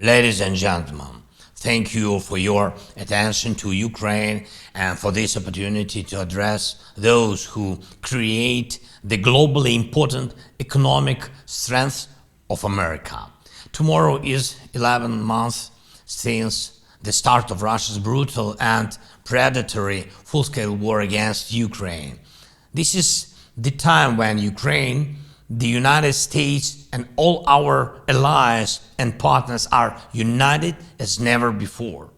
Ladies and gentlemen, thank you for your attention to Ukraine and for this opportunity to address those who create the globally important economic strength of America. Tomorrow is 11 months since the start of Russia's brutal and predatory full-scale war against Ukraine. This is the time when Ukraine, the United States, and all our allies and partners are united as never before.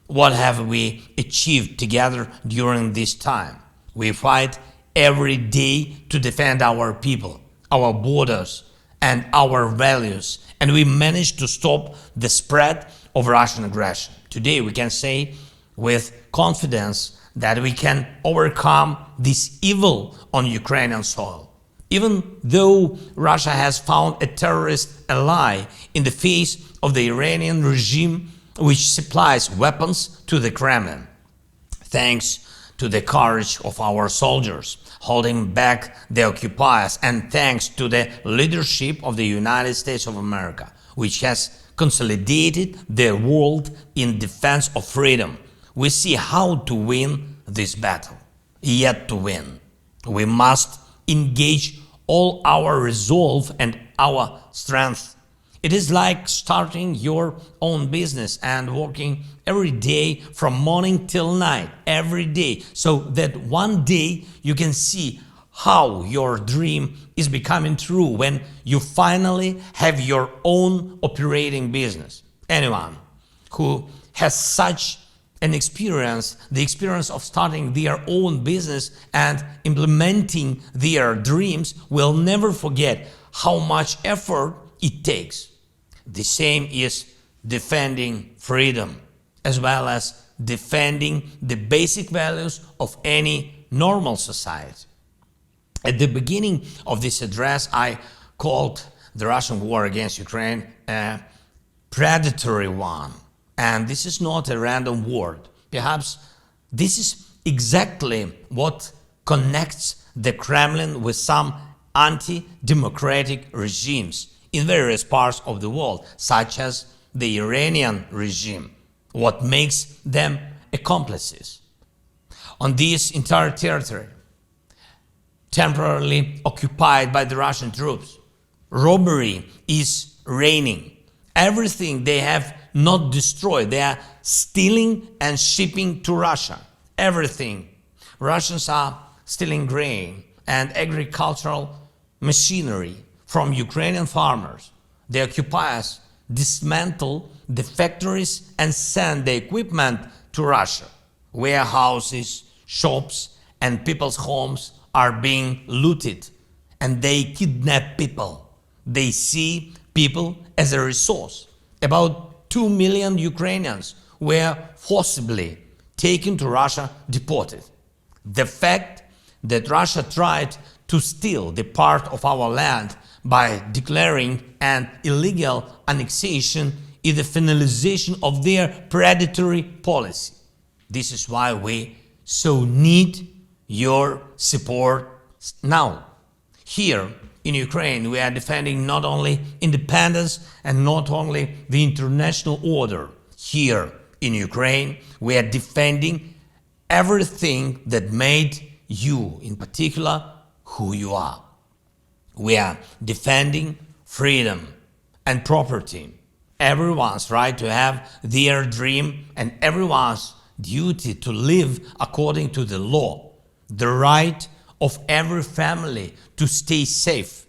What have we achieved together during this time? We fight every day to defend our people, our borders, and our values, and we managed to stop the spread of Russian aggression. Today we can say with confidence that we can overcome this evil on Ukrainian soil. Even though Russia has found a terrorist ally in the face of the Iranian regime, which supplies weapons to the Kremlin. Thanks to the courage of our soldiers holding back the occupiers, and thanks to the leadership of the United States of America, which has consolidated the world in defense of freedom, we see how to win this battle. Yet to win, we must engage all our resolve and our strength. It is like starting your own business and working every day from morning till night, every day, so that one day you can see how your dream is becoming true when you finally have your own operating business. Anyone who has such an experience, the experience of starting their own business and implementing their dreams, will never forget how much effort it takes. The same is defending freedom, as well as defending the basic values of any normal society. At the beginning of this address, I called the Russian war against Ukraine a predatory one. And this is not a random word. Perhaps this is exactly what connects the Kremlin with some anti-democratic regimes in various parts of the world, such as the Iranian regime, what makes them accomplices. On this entire territory, temporarily occupied by the Russian troops, robbery is reigning. Everything they have not destroyed, they are stealing and shipping to Russia. Everything. Russians are stealing grain and agricultural machinery from Ukrainian farmers. The occupiers dismantle the factories and send the equipment to Russia. Warehouses, shops, and people's homes are being looted, and they kidnap people. They see people as a resource. About 2 million Ukrainians were forcibly taken to Russia, deported. The fact that Russia tried to steal the part of our land by declaring an illegal annexation is the finalization of their predatory policy. This is why we so need your support now. Here in Ukraine, we are defending not only independence and not only the international order. Here in Ukraine, we are defending everything that made you, in particular, who you are. We are defending freedom and property, everyone's right to have their dream and everyone's duty to live according to the law, the right of every family to stay safe,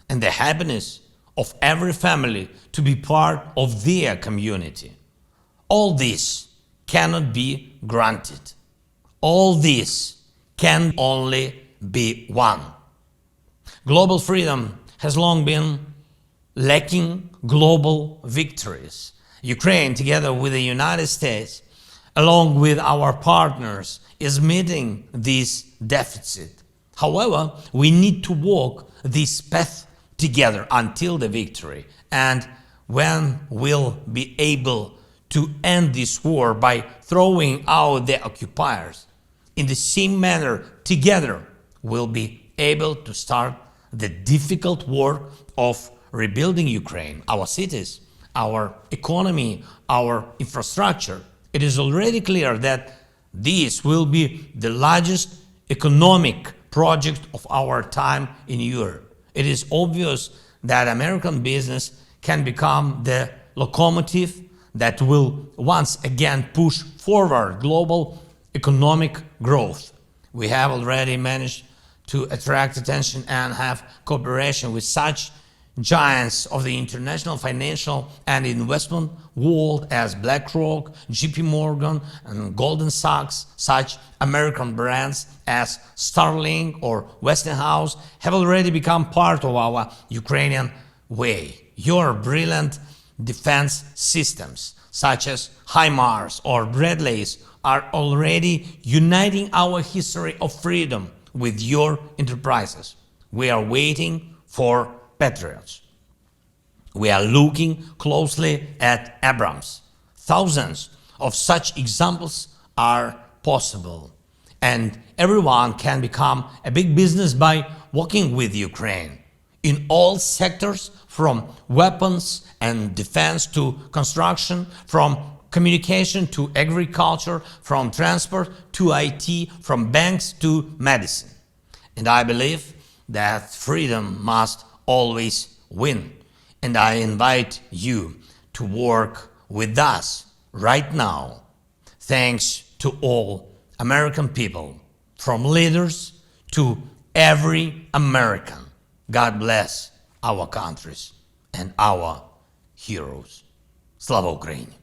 and the happiness of every family to be part of their community. All this cannot be granted. All this can only be won. Global freedom has long been lacking global victories. Ukraine, together with the United States, along with our partners, is meeting this deficit. However, we need to walk this path together until the victory. And when we'll be able to end this war by throwing out the occupiers, in the same manner, together, we'll be able to start the difficult work of rebuilding Ukraine, our cities, our economy, our infrastructure. It is already clear that this will be the largest economic project of our time in Europe. It is obvious that American business can become the locomotive that will once again push forward global economic growth. We have already managed to attract attention and have cooperation with such giants of the international financial and investment world as BlackRock, JP Morgan, and Goldman Sachs. Such American brands as Starlink or Westinghouse have already become part of our Ukrainian way. Your brilliant defense systems, such as HIMARS or Bradleys, are already uniting our history of freedom with your enterprises. We are waiting for Patriots. We are looking closely at Abrams. Thousands of such examples are possible, and everyone can become a big business by working with Ukraine in all sectors, from weapons and defense to construction, from communication to agriculture, from transport to IT, from banks to medicine. And I believe that freedom must always win. And I invite you to work with us right now. Thanks to all American people, from leaders to every American. God bless our countries and our heroes. Слава Україні!